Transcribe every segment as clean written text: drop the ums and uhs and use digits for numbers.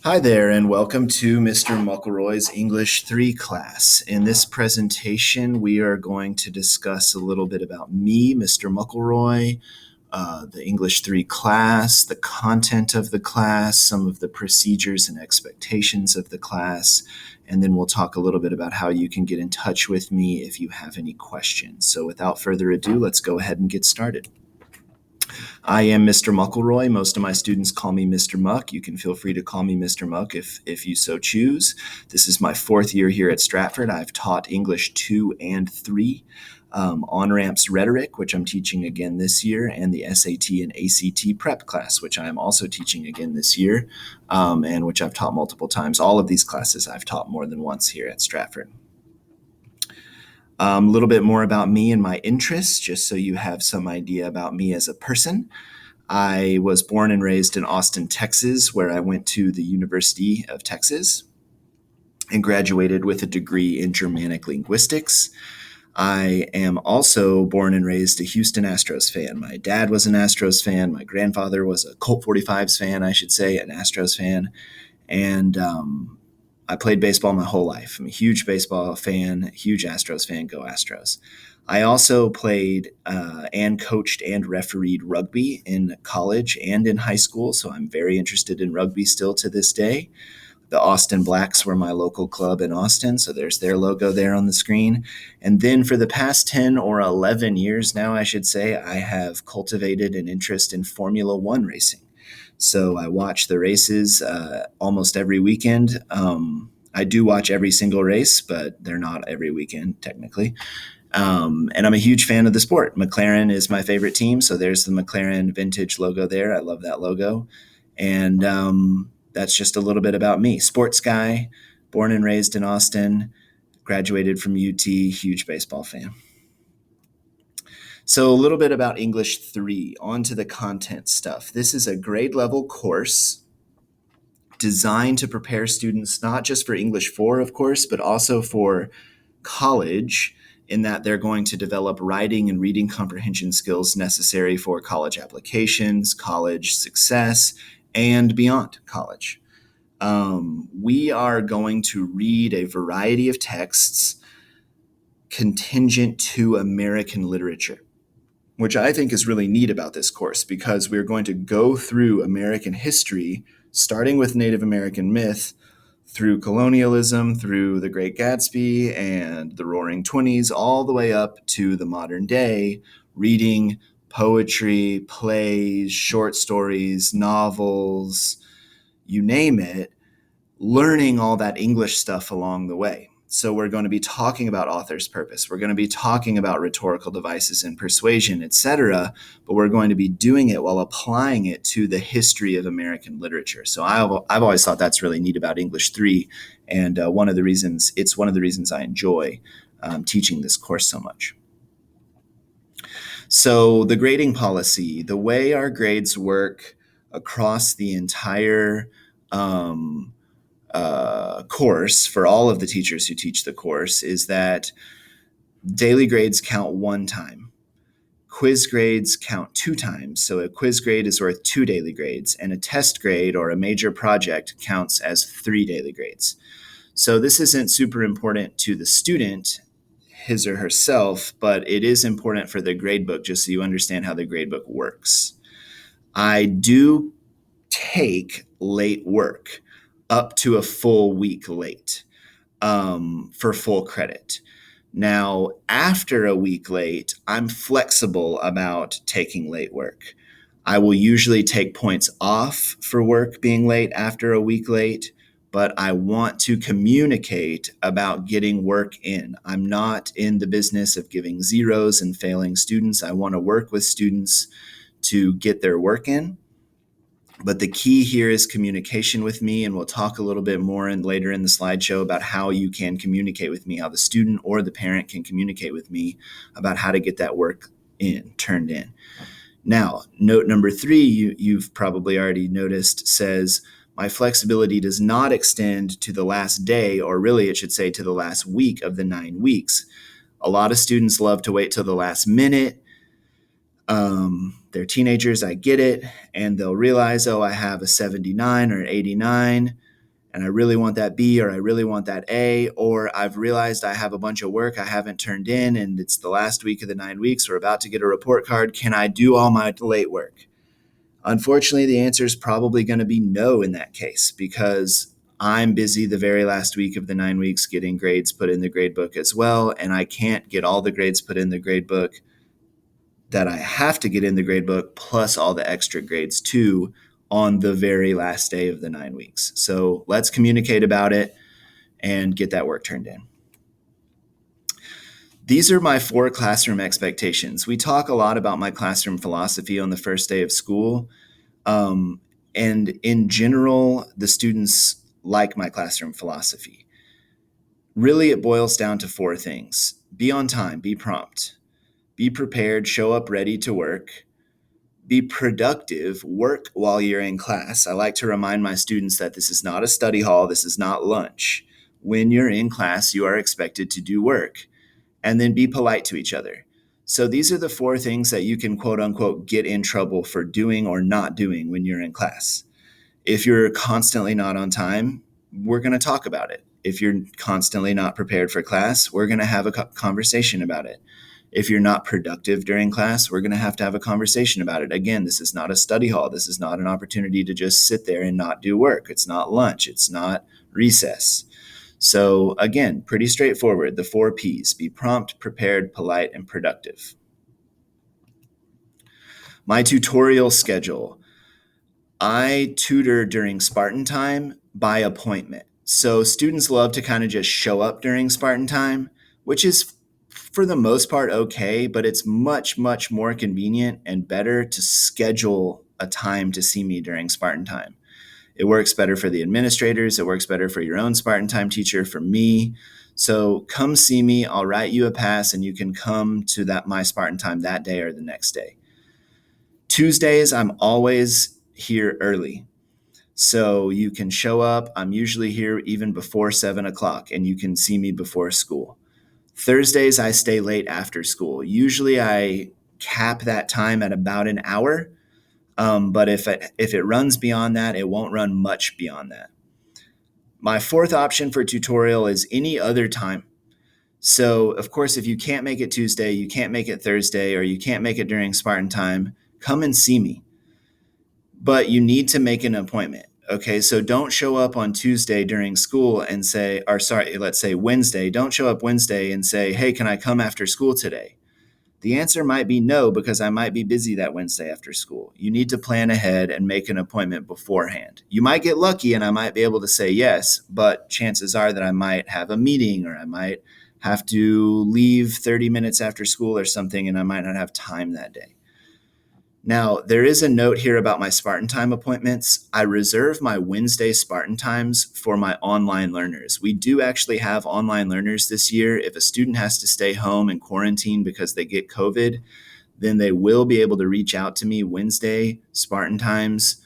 Hi there, and welcome to Mr. Muckleroy's English 3 class. In this presentation, we are going to discuss a little bit about me, Mr. Muckleroy, the English 3 class, the content of the class, some of the procedures and expectations of the class, and then we'll talk a little bit about how you can get in touch with me if you have any questions. So without further ado, let's go ahead and get started. I am Mr. Muckleroy. Most of my students call me Mr. Muck. You can feel free to call me Mr. Muck if you so choose. This is my fourth year here at Stratford. I've taught English 2 and 3, on-ramps rhetoric, which I'm teaching again this year, and the SAT and ACT prep class, which I am also teaching again this year, and which I've taught multiple times. All of these classes I've taught more than once here at Stratford. A little bit more about me and my interests, just so you have some idea about me as a person. I was born and raised in Austin, Texas, where I went to the University of Texas and graduated with a degree in Germanic linguistics. I am also born and raised a Houston Astros fan. My dad was an Astros fan. My grandfather was a Colt 45s fan, I should say, an Astros fan. And I played baseball my whole life. I'm a huge baseball fan, huge Astros fan. Go Astros. I also played and coached and refereed rugby in college and in high school, so I'm very interested in rugby still to this day. The Austin Blacks were my local club in Austin, so there's their logo there on the screen. And then for the past 10 or 11 years now, I should say, I have cultivated an interest in Formula One racing. So I watch the races almost every weekend. I do watch every single race, but they're not every weekend, technically. And I'm a huge fan of the sport. McLaren is my favorite team, so there's the McLaren vintage logo there. I love that logo. And that's just a little bit about me. Sports guy, born and raised in Austin, graduated from UT, huge baseball fan. So a little bit about English 3, on to the content stuff. This is a grade level course designed to prepare students not just for English 4, of course, but also for college, in that they're going to develop writing and reading comprehension skills necessary for college applications, college success, and beyond college. We are going to read a variety of texts contingent to American literature, which I think is really neat about this course, because we're going to go through American history, starting with Native American myth, through colonialism, through the Great Gatsby and the Roaring Twenties, all the way up to the modern day, reading poetry, plays, short stories, novels, you name it, learning all that English stuff along the way. So we're going to be talking about author's purpose. We're going to be talking about rhetorical devices and persuasion, etc. But we're going to be doing it while applying it to the history of American literature. So I've always thought that's really neat about English 3, and one of the reasons I enjoy teaching this course so much. So the grading policy, the way our grades work across the entire course for all of the teachers who teach the course, is that daily grades count 1 time. Quiz grades count 2 times. So a quiz grade is worth 2 daily grades, and a test grade or a major project counts as 3 daily grades. So this isn't super important to the student, his or herself, but it is important for the gradebook, just so you understand how the gradebook works. I do take late work, up to a full week late, for full credit. Now, after a week late, I'm flexible about taking late work. I will usually take points off for work being late after a week late, but I want to communicate about getting work in. I'm not in the business of giving zeros and failing students. I want to work with students to get their work in. But the key here is communication with me, and we'll talk a little bit more later in the slideshow about how you can communicate with me, how the student or the parent can communicate with me about how to get that work turned in. Now, note number 3, you've probably already noticed, says, my flexibility does not extend to the last day, or really it should say to the last week of the 9 weeks. A lot of students love to wait till the last minute. They're teenagers, I get it, and they'll realize, oh, I have a 79 or 89. and I really want that B, or I really want that A, or I've realized I have a bunch of work I haven't turned in and it's the last week of the 9 weeks. We're about to get a report card. Can I do all my late work? Unfortunately, the answer is probably going to be no in that case, because I'm busy the very last week of the 9 weeks getting grades put in the grade book as well, and I can't get all the grades put in the grade book that I have to get in the grade book plus all the extra grades too on the very last day of the 9 weeks. So let's communicate about it and get that work turned in. These are my 4 classroom expectations. We talk a lot about my classroom philosophy on the first day of school. And in general, the students like my classroom philosophy. Really, it boils down to 4 things. Be on time, be prompt, be prepared, show up ready to work, be productive, work while you're in class. I like to remind my students that this is not a study hall, this is not lunch. When you're in class, you are expected to do work. And then be polite to each other. So these are the 4 things that you can quote unquote get in trouble for doing or not doing when you're in class. If you're constantly not on time, we're going to talk about it. If you're constantly not prepared for class, we're going to have a conversation about it. If you're not productive during class, we're going to have a conversation about it. Again, this is not a study hall. This is not an opportunity to just sit there and not do work. It's not lunch. It's not recess. So again, pretty straightforward. The 4 Ps: be prompt, prepared, polite, and productive. My tutorial schedule. I tutor during Spartan time by appointment. So students love to kind of just show up during Spartan time, which is for the most part okay, but it's much, much more convenient and better to schedule a time to see me during Spartan time. It works better for the administrators. It works better for your own Spartan time teacher, for me. So come see me. I'll write you a pass and you can come to my Spartan time that day or the next day. Tuesdays, I'm always here early. So you can show up. I'm usually here even before 7 o'clock and you can see me before school. Thursdays, I stay late after school. Usually I cap that time at about an hour. But if it runs beyond that, it won't run much beyond that. My 4th option for tutorial is any other time. So, of course, if you can't make it Tuesday, you can't make it Thursday, or you can't make it during Spartan time, come and see me. But you need to make an appointment. Okay, so don't show up on Tuesday during school and say, let's say Wednesday. Don't show up Wednesday and say, hey, can I come after school today? The answer might be no, because I might be busy that Wednesday after school. You need to plan ahead and make an appointment beforehand. You might get lucky and I might be able to say yes, but chances are that I might have a meeting or I might have to leave 30 minutes after school or something, and I might not have time that day. Now, there is a note here about my Spartan time appointments. I reserve my Wednesday Spartan times for my online learners. We do actually have online learners this year. If a student has to stay home and quarantine because they get COVID, then they will be able to reach out to me Wednesday Spartan times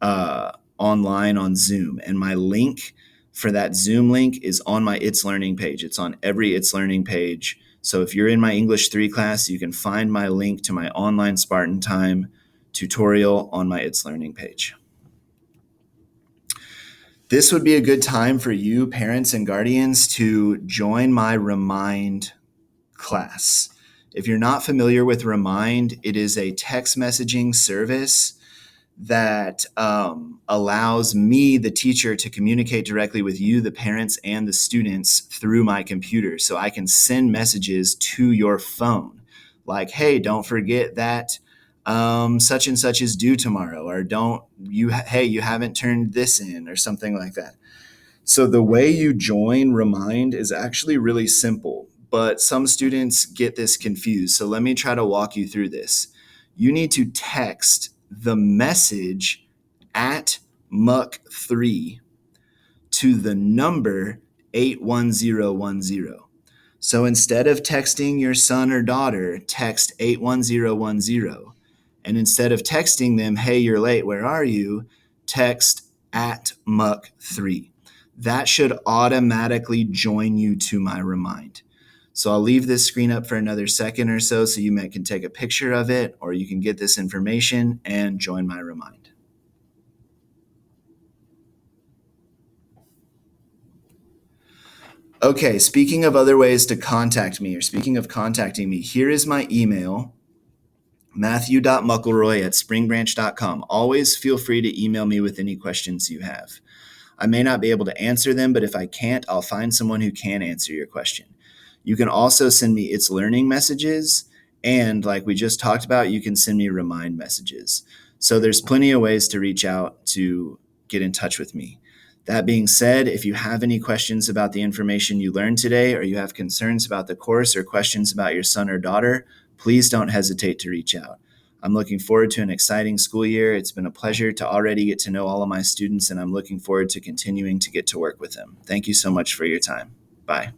online on Zoom. And my link for that Zoom link is on my It's Learning page. It's on every It's Learning page. So if you're in my English 3 class, you can find my link to my online Spartan time tutorial on my It's Learning page. This would be a good time for you, parents and guardians, to join my Remind class. If you're not familiar with Remind, it is a text messaging service that allows me, the teacher, to communicate directly with you, the parents, and the students through my computer. So I can send messages to your phone like, hey, don't forget that such and such is due tomorrow, or you haven't turned this in, or something like that. So the way you join Remind is actually really simple, but some students get this confused. So let me try to walk you through this. You need to text the message at Muck3 to the number 81010. So instead of texting your son or daughter, text 81010. And instead of texting them, hey, you're late, where are you? Text at Muck3. That should automatically join you to my Remind. So I'll leave this screen up for another second or so you can take a picture of it, or you can get this information and join my Remind. Okay, speaking of other ways to contact me, or speaking of contacting me, here is my email, matthew.muckleroy@springbranch.com. Always feel free to email me with any questions you have. I may not be able to answer them, but if I can't, I'll find someone who can answer your question. You can also send me It's Learning messages, and like we just talked about, you can send me Remind messages. So there's plenty of ways to reach out to get in touch with me. That being said, if you have any questions about the information you learned today, or you have concerns about the course or questions about your son or daughter, please don't hesitate to reach out. I'm looking forward to an exciting school year. It's been a pleasure to already get to know all of my students, and I'm looking forward to continuing to get to work with them. Thank you so much for your time. Bye.